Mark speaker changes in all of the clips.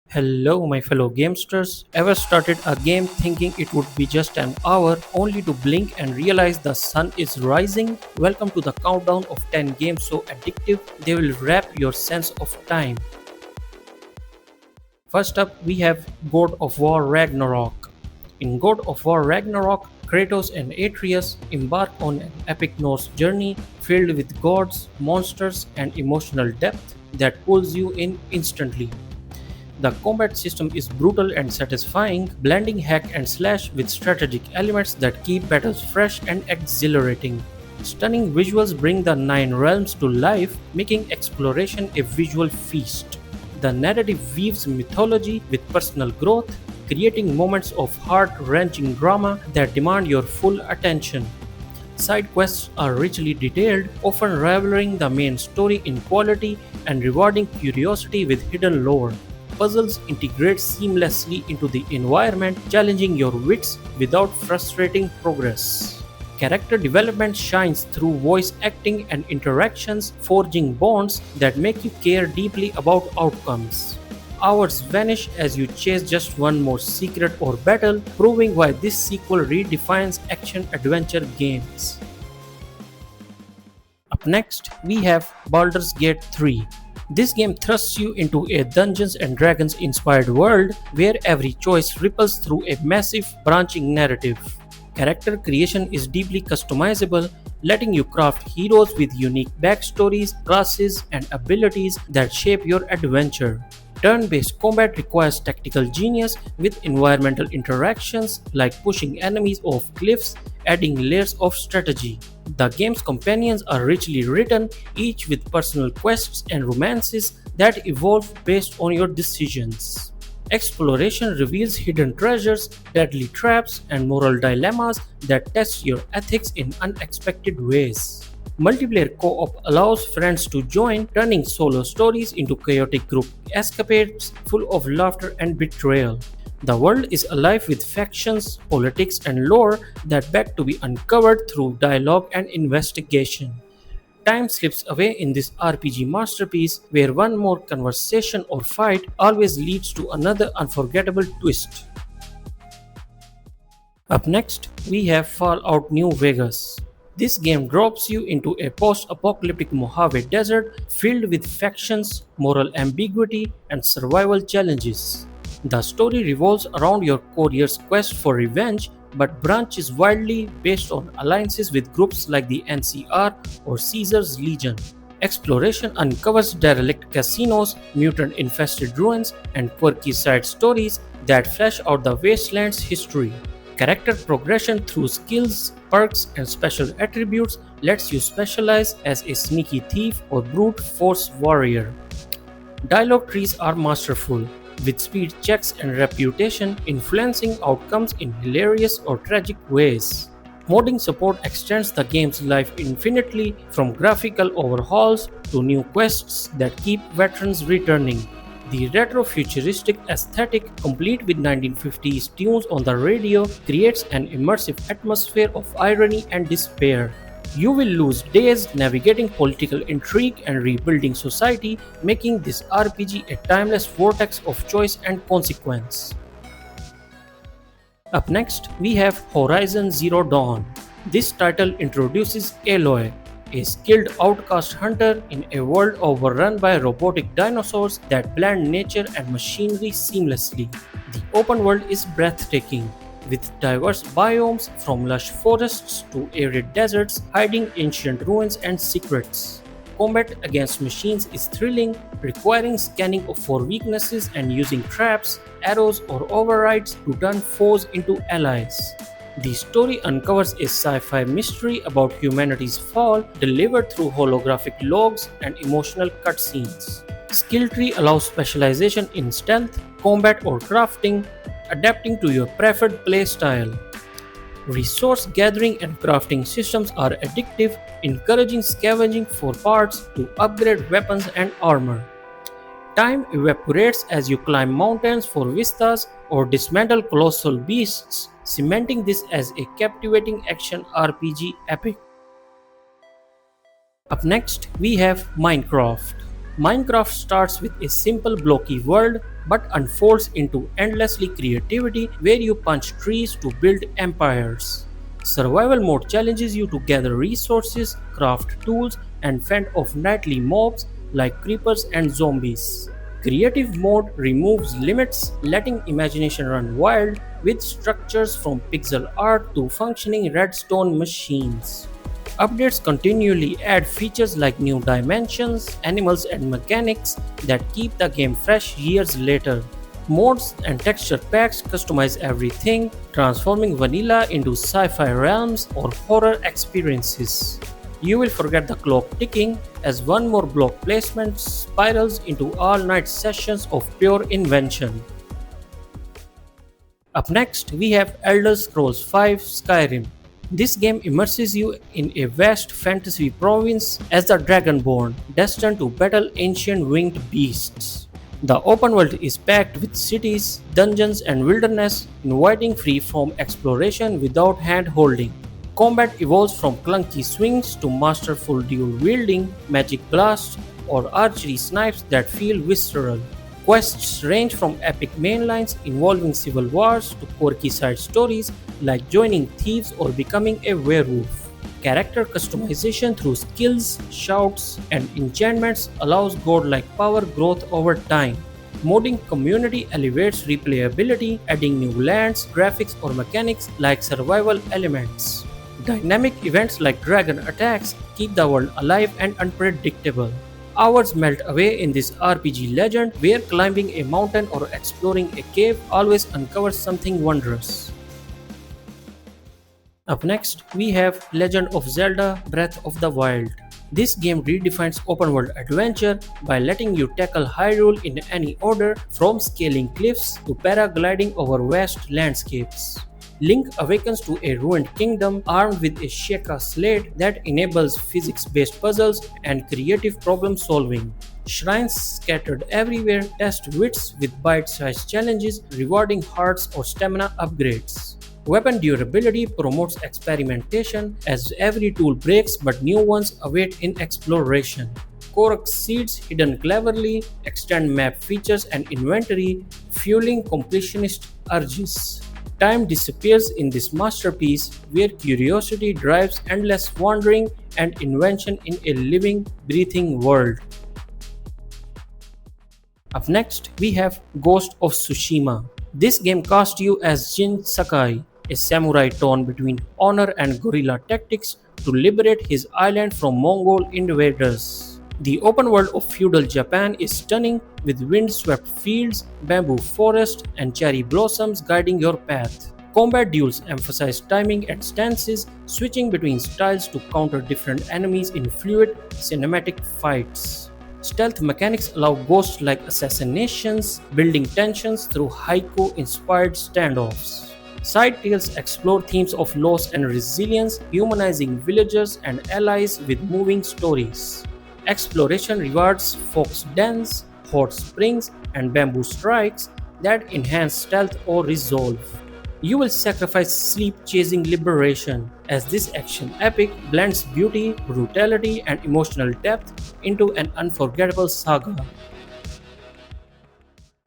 Speaker 1: Hello, my fellow gamesters. Ever started a game thinking it would be just an hour only to blink and realize the sun is rising? Welcome to the countdown of 10 games so addictive they will wrap your sense of time. First up, we have God of War Ragnarok. In God of War Ragnarok, Kratos and Atreus embark on an epic Norse journey filled with gods, monsters, and emotional depth that pulls you in instantly. The combat system is brutal and satisfying, blending hack and slash with strategic elements that keep battles fresh and exhilarating. Stunning visuals bring the Nine Realms to life, making exploration a visual feast. The narrative weaves mythology with personal growth, creating moments of heart-wrenching drama that demand your full attention. Side quests are richly detailed, often rivaling the main story in quality and rewarding curiosity with hidden lore. Puzzles integrate seamlessly into the environment, challenging your wits without frustrating progress. Character development shines through voice acting and interactions, forging bonds that make you care deeply about outcomes. Hours vanish as you chase just one more secret or battle, proving why this sequel redefines action-adventure games. Up next, we have Baldur's Gate 3. This game thrusts you into a Dungeons and Dragons inspired world where every choice ripples through a massive, branching narrative. Character creation is deeply customizable, letting you craft heroes with unique backstories, classes, and abilities that shape your adventure. Turn-based combat requires tactical genius with environmental interactions like pushing enemies off cliffs, adding layers of strategy. The game's companions are richly written, each with personal quests and romances that evolve based on your decisions. Exploration reveals hidden treasures, deadly traps, and moral dilemmas that test your ethics in unexpected ways. Multiplayer co-op allows friends to join, turning solo stories into chaotic group escapades full of laughter and betrayal. The world is alive with factions, politics, and lore that beg to be uncovered through dialogue and investigation. Time slips away in this RPG masterpiece where one more conversation or fight always leads to another unforgettable twist. Up next, we have Fallout New Vegas. This game drops you into a post-apocalyptic Mojave desert filled with factions, moral ambiguity, and survival challenges. The story revolves around your courier's quest for revenge, but branches wildly based on alliances with groups like the NCR or Caesar's Legion. Exploration uncovers derelict casinos, mutant-infested ruins, and quirky side stories that flesh out the wasteland's history. Character progression through skills, perks, and special attributes lets you specialize as a sneaky thief or brute force warrior. Dialogue trees are masterful, with speed checks and reputation influencing outcomes in hilarious or tragic ways. Modding support extends the game's life infinitely, from graphical overhauls to new quests that keep veterans returning. The retro-futuristic aesthetic, complete with 1950s tunes on the radio, creates an immersive atmosphere of irony and despair. You will lose days navigating political intrigue and rebuilding society, making this RPG a timeless vortex of choice and consequence. Up next, we have Horizon Zero Dawn. This title introduces Aloy, a skilled outcast hunter in a world overrun by robotic dinosaurs that blend nature and machinery seamlessly. The open world is breathtaking, with diverse biomes from lush forests to arid deserts hiding ancient ruins and secrets. Combat against machines is thrilling, requiring scanning for weaknesses and using traps, arrows, or overrides to turn foes into allies. The story uncovers a sci-fi mystery about humanity's fall, delivered through holographic logs and emotional cutscenes. Skill tree allows specialization in stealth, combat, or crafting, adapting to your preferred playstyle. Resource gathering and crafting systems are addictive, encouraging scavenging for parts to upgrade weapons and armor. Time evaporates as you climb mountains for vistas or dismantle colossal beasts, cementing this as a captivating action RPG epic. Up next, we have Minecraft. Minecraft starts with a simple blocky world but unfolds into endlessly creativity where you punch trees to build empires. Survival mode challenges you to gather resources, craft tools, and fend off nightly mobs like creepers and zombies. Creative mode removes limits, letting imagination run wild with structures from pixel art to functioning redstone machines. Updates continually add features like new dimensions, animals, and mechanics that keep the game fresh years later. Mods and texture packs customize everything, transforming vanilla into sci-fi realms or horror experiences. You will forget the clock ticking as one more block placement spirals into all-night sessions of pure invention. Up next, we have Elder Scrolls V: Skyrim. This game immerses you in a vast fantasy province as the Dragonborn, destined to battle ancient winged beasts. The open world is packed with cities, dungeons, and wilderness, inviting free-form exploration without hand-holding. Combat evolves from clunky swings to masterful dual-wielding, magic blasts, or archery snipes that feel visceral. Quests range from epic mainlines involving civil wars to quirky side stories like joining thieves or becoming a werewolf. Character customization through skills, shouts, and enchantments allows godlike power growth over time. Modding community elevates replayability, adding new lands, graphics, or mechanics like survival elements. Dynamic events like dragon attacks keep the world alive and unpredictable. Hours melt away in this RPG legend where climbing a mountain or exploring a cave always uncovers something wondrous. Up next, we have Legend of Zelda: Breath of the Wild. This game redefines open world adventure by letting you tackle Hyrule in any order, from scaling cliffs to paragliding over vast landscapes. Link awakens to a ruined kingdom armed with a Sheikah slate that enables physics-based puzzles and creative problem-solving. Shrines scattered everywhere test wits with bite-sized challenges, rewarding hearts or stamina upgrades. Weapon durability promotes experimentation as every tool breaks but new ones await in exploration. Korok seeds hidden cleverly extend map features and inventory, fueling completionist urges. Time disappears in this masterpiece where curiosity drives endless wandering and invention in a living, breathing world. Up next, we have Ghost of Tsushima. This game casts you as Jin Sakai, a samurai torn between honor and guerrilla tactics to liberate his island from Mongol invaders. The open world of feudal Japan is stunning, with wind-swept fields, bamboo forests, and cherry blossoms guiding your path. Combat duels emphasize timing and stances, switching between styles to counter different enemies in fluid, cinematic fights. Stealth mechanics allow ghost-like assassinations, building tensions through haiku-inspired standoffs. Side tales explore themes of loss and resilience, humanizing villagers and allies with moving stories. Exploration rewards fox dens, hot springs, and bamboo strikes that enhance stealth or resolve. You will sacrifice sleep chasing liberation, as this action epic blends beauty, brutality, and emotional depth into an unforgettable saga.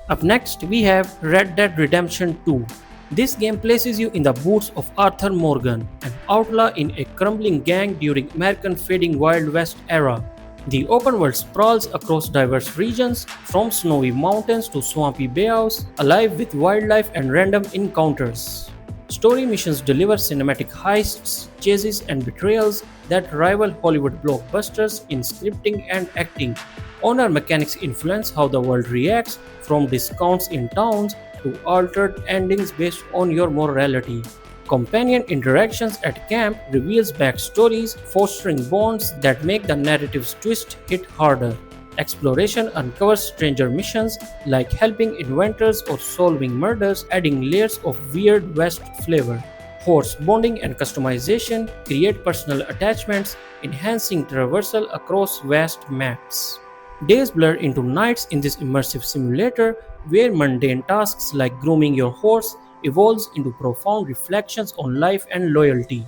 Speaker 1: Up next, we have Red Dead Redemption 2. This game places you in the boots of Arthur Morgan, an outlaw in a crumbling gang during American fading Wild West era. The open world sprawls across diverse regions, from snowy mountains to swampy bayous, alive with wildlife and random encounters. Story missions deliver cinematic heists, chases, and betrayals that rival Hollywood blockbusters in scripting and acting. Honor mechanics influence how the world reacts, from discounts in towns to altered endings based on your morality. Companion interactions at camp reveals backstories, fostering bonds that make the narrative's twist hit harder. Exploration uncovers stranger missions like helping inventors or solving murders, adding layers of weird West flavor. Horse bonding and customization create personal attachments, enhancing traversal across vast maps. Days blur into nights in this immersive simulator, where mundane tasks like grooming your horse evolves into profound reflections on life and loyalty.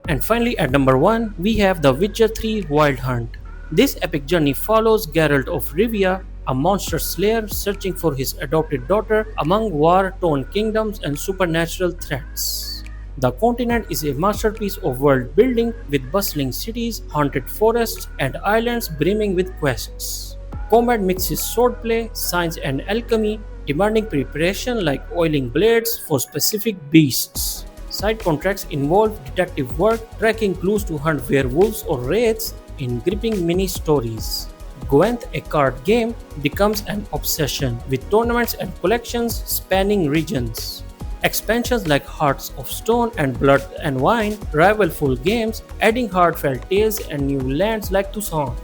Speaker 1: And finally, at number 1, we have The Witcher 3 Wild Hunt. This epic journey follows Geralt of Rivia, a monster slayer searching for his adopted daughter among war-torn kingdoms and supernatural threats. The continent is a masterpiece of world building with bustling cities, haunted forests, and islands brimming with quests. Combat mixes swordplay, science, and alchemy, demanding preparation like oiling blades for specific beasts. Side contracts involve detective work, tracking clues to hunt werewolves or wraiths in gripping mini-stories. Gwent, a card game, becomes an obsession, with tournaments and collections spanning regions. Expansions like Hearts of Stone and Blood and Wine rival full games, adding heartfelt tales and new lands like Tucson.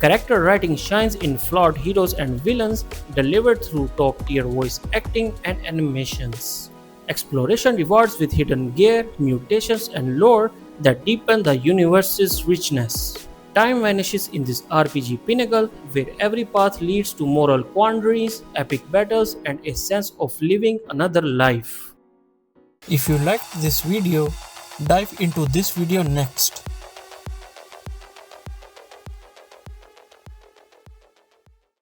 Speaker 1: Character writing shines in flawed heroes and villains delivered through top-tier voice acting and animations. Exploration rewards with hidden gear, mutations, and lore that deepen the universe's richness. Time vanishes in this RPG pinnacle where every path leads to moral quandaries, epic battles, and a sense of living another life. If you liked this video, dive into this video next.